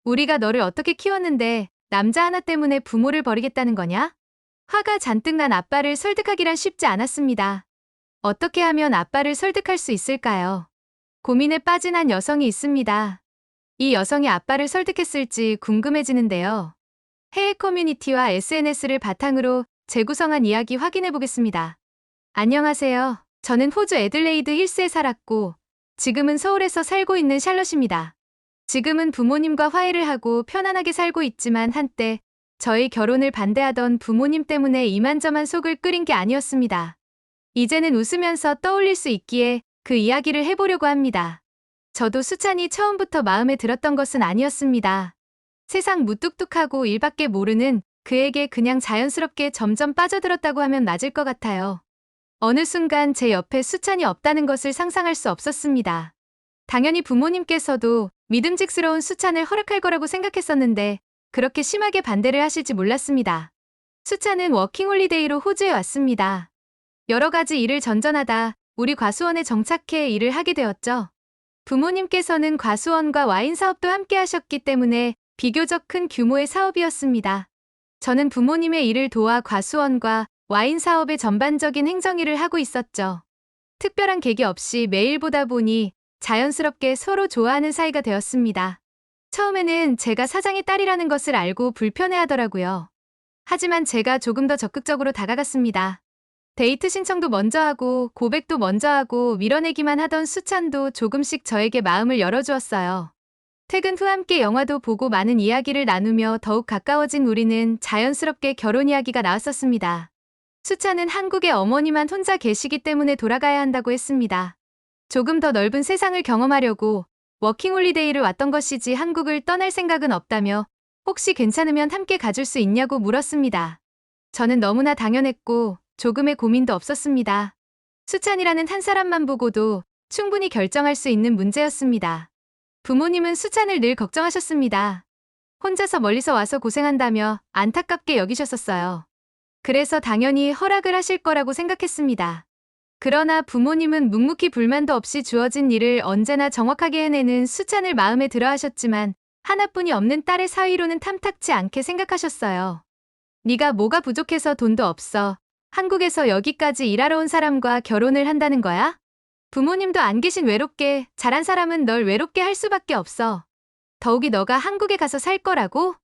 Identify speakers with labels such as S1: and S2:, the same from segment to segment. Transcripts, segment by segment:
S1: 우리가 너를 어떻게 키웠는데 남자 하나 때문에 부모를 버리겠다는 거냐? 화가 잔뜩 난 아빠를 설득하기란 쉽지 않았습니다. 어떻게 하면 아빠를 설득할 수 있을까요? 고민에 빠진 한 여성이 있습니다. 이 여성이 아빠를 설득했을지 궁금해지는데요. 해외 커뮤니티와 SNS를 바탕으로 재구성한 이야기 확인해 보겠습니다. 안녕하세요. 저는 호주 애들레이드 힐스에 살았고, 지금은 서울에서 살고 있는 샬럿입니다. 지금은 부모님과 화해를 하고 편안하게 살고 있지만 한때 저희 결혼을 반대하던 부모님 때문에 이만저만 속을 끓인 게 아니었습니다. 이제는 웃으면서 떠올릴 수 있기에 그 이야기를 해보려고 합니다. 저도 수찬이 처음부터 마음에 들었던 것은 아니었습니다. 세상 무뚝뚝하고 일밖에 모르는 그에게 그냥 자연스럽게 점점 빠져들었다고 하면 맞을 것 같아요. 어느 순간 제 옆에 수찬이 없다는 것을 상상할 수 없었습니다. 당연히 부모님께서도 믿음직스러운 수찬을 허락할 거라고 생각했었는데 그렇게 심하게 반대를 하실지 몰랐습니다. 수찬은 워킹홀리데이로 호주에 왔습니다. 여러 가지 일을 전전하다 우리 과수원에 정착해 일을 하게 되었죠. 부모님께서는 과수원과 와인 사업도 함께 하셨기 때문에 비교적 큰 규모의 사업이었습니다. 저는 부모님의 일을 도와 과수원과 와인 사업의 전반적인 행정일을 하고 있었죠. 특별한 계기 없이 매일 보다 보니 자연스럽게 서로 좋아하는 사이가 되었습니다. 처음에는 제가 사장의 딸이라는 것을 알고 불편해하더라고요. 하지만 제가 조금 더 적극적으로 다가갔습니다. 데이트 신청도 먼저 하고 고백도 먼저 하고 밀어내기만 하던 수찬도 조금씩 저에게 마음을 열어주었어요. 퇴근 후 함께 영화도 보고 많은 이야기를 나누며 더욱 가까워진 우리는 자연스럽게 결혼 이야기가 나왔었습니다. 수찬은 한국에 어머니만 혼자 계시기 때문에 돌아가야 한다고 했습니다. 조금 더 넓은 세상을 경험하려고 워킹홀리데이를 왔던 것이지 한국을 떠날 생각은 없다며 혹시 괜찮으면 함께 가줄 수 있냐고 물었습니다. 저는 너무나 당연했고 조금의 고민도 없었습니다. 수찬이라는 한 사람만 보고도 충분히 결정할 수 있는 문제였습니다. 부모님은 수찬을 늘 걱정하셨습니다. 혼자서 멀리서 와서 고생한다며 안타깝게 여기셨었어요. 그래서 당연히 허락을 하실 거라고 생각했습니다. 그러나 부모님은 묵묵히 불만도 없이 주어진 일을 언제나 정확하게 해내는 수찬을 마음에 들어 하셨지만 하나뿐이 없는 딸의 사위로는 탐탁치 않게 생각하셨어요. 네가 뭐가 부족해서 돈도 없어. 한국에서 여기까지 일하러 온 사람과 결혼을 한다는 거야? 부모님도 안 계신 외롭게 잘한 사람은 널 외롭게 할 수밖에 없어. 더욱이 너가 한국에 가서 살 거라고?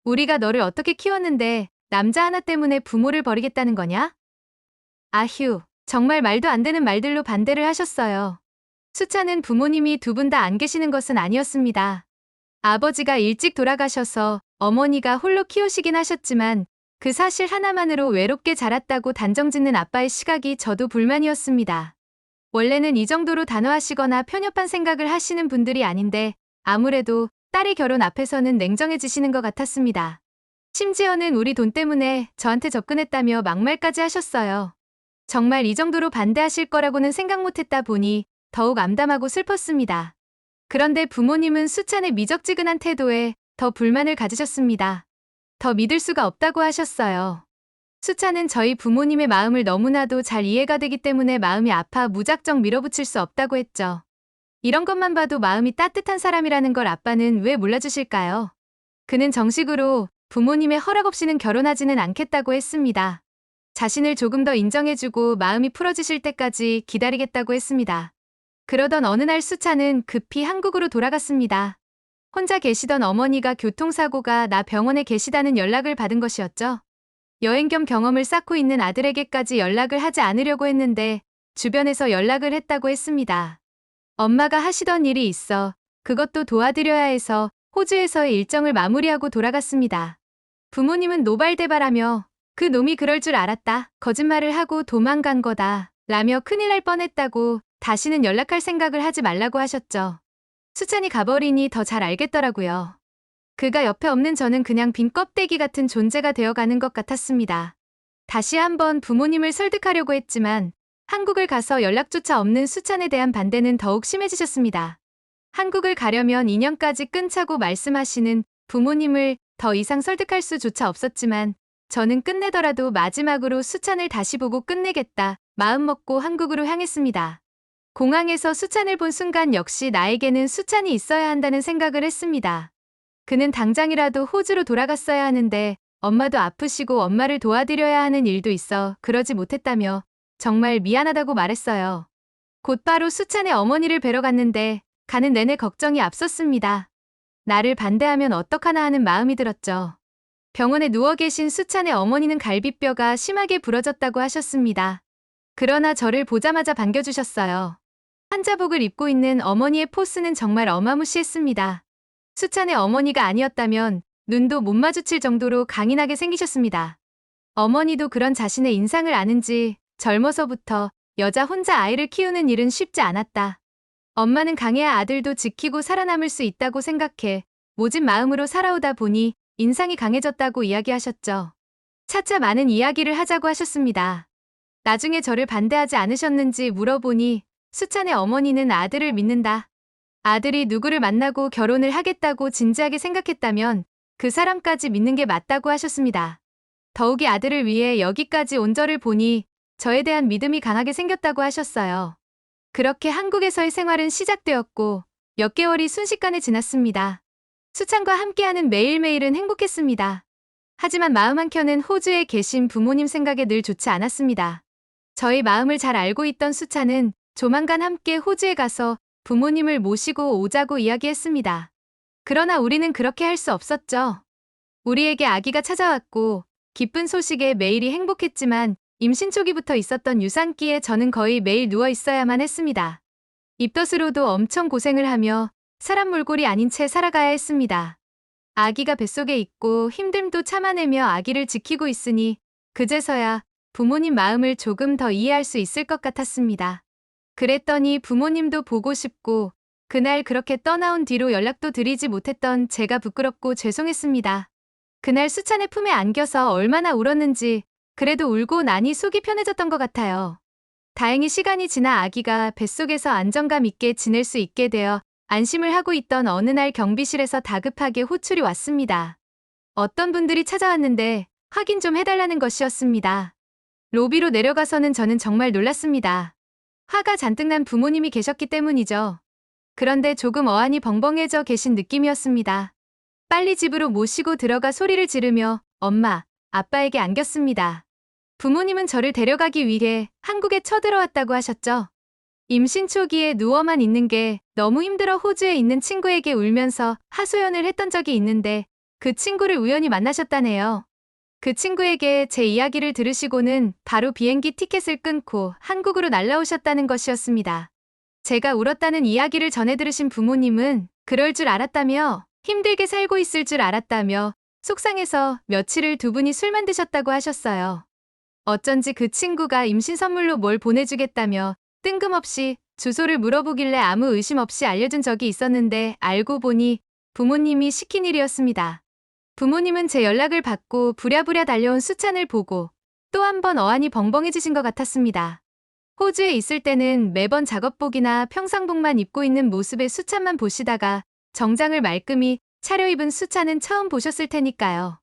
S1: 우리가 너를 어떻게 키웠는데 남자 하나 때문에 부모를 버리겠다는 거냐? 아휴, 정말 말도 안 되는 말들로 반대를 하셨어요. 수찬은 부모님이 두 분 다 안 계시는 것은 아니었습니다. 아버지가 일찍 돌아가셔서 어머니가 홀로 키우시긴 하셨지만 그 사실 하나만으로 외롭게 자랐다고 단정짓는 아빠의 시각이 저도 불만이었습니다. 원래는 이 정도로 단호하시거나 편협한 생각을 하시는 분들이 아닌데 아무래도 딸의 결혼 앞에서는 냉정해지시는 것 같았습니다. 심지어는 우리 돈 때문에 저한테 접근했다며 막말까지 하셨어요. 정말 이 정도로 반대하실 거라고는 생각 못했다 보니 더욱 암담하고 슬펐습니다. 그런데 부모님은 수찬의 미적지근한 태도에 더 불만을 가지셨습니다. 더 믿을 수가 없다고 하셨어요. 수찬은 저희 부모님의 마음을 너무나도 잘 이해가 되기 때문에 마음이 아파 무작정 밀어붙일 수 없다고 했죠. 이런 것만 봐도 마음이 따뜻한 사람이라는 걸 아빠는 왜 몰라주실까요? 그는 정식으로 부모님의 허락 없이는 결혼하지는 않겠다고 했습니다. 자신을 조금 더 인정해주고 마음이 풀어지실 때까지 기다리겠다고 했습니다. 그러던 어느 날 수찬은 급히 한국으로 돌아갔습니다. 혼자 계시던 어머니가 교통사고가 나 병원에 계시다는 연락을 받은 것이었죠. 여행 겸 경험을 쌓고 있는 아들에게까지 연락을 하지 않으려고 했는데 주변에서 연락을 했다고 했습니다. 엄마가 하시던 일이 있어 그것도 도와드려야 해서 호주에서의 일정을 마무리하고 돌아갔습니다. 부모님은 노발대발하며 그 놈이 그럴 줄 알았다. 거짓말을 하고 도망간 거다. 라며 큰일 날 뻔했다고 다시는 연락할 생각을 하지 말라고 하셨죠. 수찬이 가버리니 더 잘 알겠더라고요. 그가 옆에 없는 저는 그냥 빈 껍데기 같은 존재가 되어가는 것 같았습니다. 다시 한번 부모님을 설득하려고 했지만 한국을 가서 연락조차 없는 수찬에 대한 반대는 더욱 심해지셨습니다. 한국을 가려면 2년까지 끊자고 말씀하시는 부모님을 더 이상 설득할 수조차 없었지만 저는 끝내더라도 마지막으로 수찬을 다시 보고 끝내겠다 마음먹고 한국으로 향했습니다. 공항에서 수찬을 본 순간 역시 나에게는 수찬이 있어야 한다는 생각을 했습니다. 그는 당장이라도 호주로 돌아갔어야 하는데 엄마도 아프시고 엄마를 도와드려야 하는 일도 있어 그러지 못했다며 정말 미안하다고 말했어요. 곧바로 수찬의 어머니를 뵈러 갔는데 가는 내내 걱정이 앞섰습니다. 나를 반대하면 어떡하나 하는 마음이 들었죠. 병원에 누워 계신 수찬의 어머니는 갈비뼈가 심하게 부러졌다고 하셨습니다. 그러나 저를 보자마자 반겨주셨어요. 환자복을 입고 있는 어머니의 포스는 정말 어마무시했습니다. 수찬의 어머니가 아니었다면 눈도 못 마주칠 정도로 강인하게 생기셨습니다. 어머니도 그런 자신의 인상을 아는지 젊어서부터 여자 혼자 아이를 키우는 일은 쉽지 않았다. 엄마는 강해야 아들도 지키고 살아남을 수 있다고 생각해 모진 마음으로 살아오다 보니 인상이 강해졌다고 이야기하셨죠. 차차 많은 이야기를 하자고 하셨습니다. 나중에 저를 반대하지 않으셨는지 물어보니 수찬의 어머니는 아들을 믿는다. 아들이 누구를 만나고 결혼을 하겠다고 진지하게 생각했다면 그 사람까지 믿는 게 맞다고 하셨습니다. 더욱이 아들을 위해 여기까지 온 저를 보니 저에 대한 믿음이 강하게 생겼다고 하셨어요. 그렇게 한국에서의 생활은 시작되었고 몇 개월이 순식간에 지났습니다. 수찬과 함께하는 매일매일은 행복했습니다. 하지만 마음 한켠은 호주에 계신 부모님 생각에 늘 좋지 않았습니다. 저희 마음을 잘 알고 있던 수찬은 조만간 함께 호주에 가서 부모님을 모시고 오자고 이야기했습니다. 그러나 우리는 그렇게 할 수 없었죠. 우리에게 아기가 찾아왔고 기쁜 소식에 매일이 행복했지만 임신 초기부터 있었던 유산기에 저는 거의 매일 누워 있어야만 했습니다. 입덧으로도 엄청 고생을 하며 사람 몰골이 아닌 채 살아가야 했습니다. 아기가 뱃속에 있고 힘듦도 참아내며 아기를 지키고 있으니 그제서야 부모님 마음을 조금 더 이해할 수 있을 것 같았습니다. 그랬더니 부모님도 보고 싶고 그날 그렇게 떠나온 뒤로 연락도 드리지 못했던 제가 부끄럽고 죄송했습니다. 그날 수찬의 품에 안겨서 얼마나 울었는지 그래도 울고 나니 속이 편해졌던 것 같아요. 다행히 시간이 지나 아기가 뱃속에서 안정감 있게 지낼 수 있게 되어 안심을 하고 있던 어느 날 경비실에서 다급하게 호출이 왔습니다. 어떤 분들이 찾아왔는데 확인 좀 해달라는 것이었습니다. 로비로 내려가서는 저는 정말 놀랐습니다. 화가 잔뜩 난 부모님이 계셨기 때문이죠. 그런데 조금 어안이 벙벙해져 계신 느낌이었습니다. 빨리 집으로 모시고 들어가 소리를 지르며 엄마, 아빠에게 안겼습니다. 부모님은 저를 데려가기 위해 한국에 쳐들어왔다고 하셨죠. 임신 초기에 누워만 있는 게 너무 힘들어 호주에 있는 친구에게 울면서 하소연을 했던 적이 있는데 그 친구를 우연히 만나셨다네요. 그 친구에게 제 이야기를 들으시고는 바로 비행기 티켓을 끊고 한국으로 날라오셨다는 것이었습니다. 제가 울었다는 이야기를 전해 들으신 부모님은 그럴 줄 알았다며 힘들게 살고 있을 줄 알았다며 속상해서 며칠을 두 분이 술만 드셨다고 하셨어요. 어쩐지 그 친구가 임신 선물로 뭘 보내주겠다며 뜬금없이 주소를 물어보길래 아무 의심 없이 알려준 적이 있었는데 알고 보니 부모님이 시킨 일이었습니다. 부모님은 제 연락을 받고 부랴부랴 달려온 수찬을 보고 또 한 번 어안이 벙벙해지신 것 같았습니다. 호주에 있을 때는 매번 작업복이나 평상복만 입고 있는 모습의 수찬만 보시다가 정장을 말끔히 차려입은 수찬은 처음 보셨을 테니까요.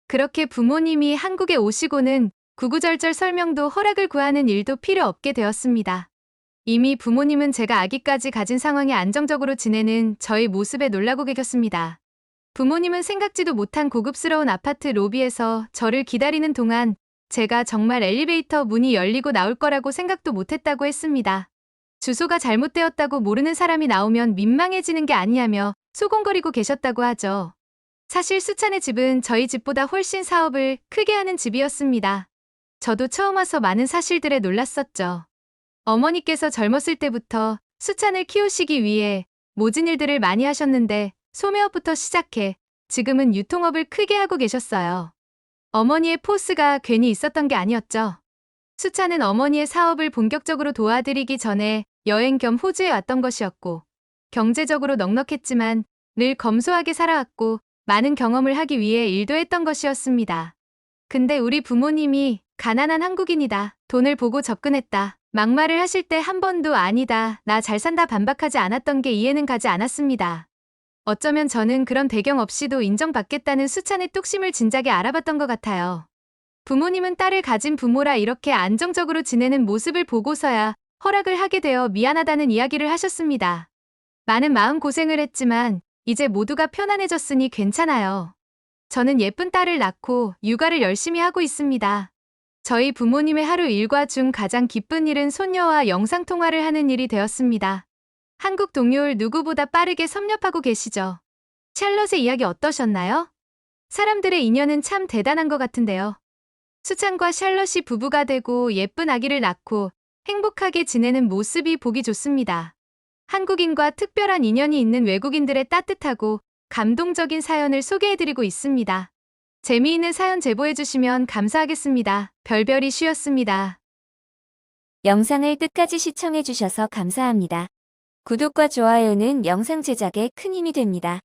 S1: 그렇게 부모님이 한국에 오시고는 구구절절 설명도 허락을 구하는 일도 필요 없게 되었습니다. 이미 부모님은 제가 아기까지 가진 상황에 안정적으로 지내는 저희 모습에 놀라고 계셨습니다. 부모님은 생각지도 못한 고급스러운 아파트 로비에서 저를 기다리는 동안 제가 정말 엘리베이터 문이 열리고 나올 거라고 생각도 못했다고 했습니다. 주소가 잘못되었다고 모르는 사람이 나오면 민망해지는 게 아니냐며 소곤거리고 계셨다고 하죠. 사실 수찬의 집은 저희 집보다 훨씬 사업을 크게 하는 집이었습니다. 저도 처음 와서 많은 사실들에 놀랐었죠. 어머니께서 젊었을 때부터 수찬을 키우시기 위해 모진 일들을 많이 하셨는데 소매업부터 시작해 지금은 유통업을 크게 하고 계셨어요. 어머니의 포스가 괜히 있었던 게 아니었죠. 수찬은 어머니의 사업을 본격적으로 도와드리기 전에 여행 겸 호주에 왔던 것이었고 경제적으로 넉넉했지만 늘 검소하게 살아왔고 많은 경험을 하기 위해 일도 했던 것이었습니다. 근데 우리 부모님이 가난한 한국인이다, 돈을 보고 접근했다, 막말을 하실 때 한 번도 아니다, 나 잘 산다 반박하지 않았던 게 이해는 가지 않았습니다. 어쩌면 저는 그런 배경 없이도 인정받겠다는 수찬의 뚝심을 진작에 알아봤던 것 같아요. 부모님은 딸을 가진 부모라 이렇게 안정적으로 지내는 모습을 보고서야 허락을 하게 되어 미안하다는 이야기를 하셨습니다. 많은 마음고생을 했지만 이제 모두가 편안해졌으니 괜찮아요. 저는 예쁜 딸을 낳고 육아를 열심히 하고 있습니다. 저희 부모님의 하루 일과 중 가장 기쁜 일은 손녀와 영상통화를 하는 일이 되었습니다. 한국 동료를 누구보다 빠르게 섭렵하고 계시죠. 샬럿의 이야기 어떠셨나요? 사람들의 인연은 참 대단한 것 같은데요. 수찬과 샬럿이 부부가 되고 예쁜 아기를 낳고 행복하게 지내는 모습이 보기 좋습니다. 한국인과 특별한 인연이 있는 외국인들의 따뜻하고 감동적인 사연을 소개해드리고 있습니다. 재미있는 사연 제보해주시면 감사하겠습니다. 별별이 쉬었습니다.
S2: 영상을 끝까지 시청해주셔서 감사합니다. 구독과 좋아요는 영상 제작에 큰 힘이 됩니다.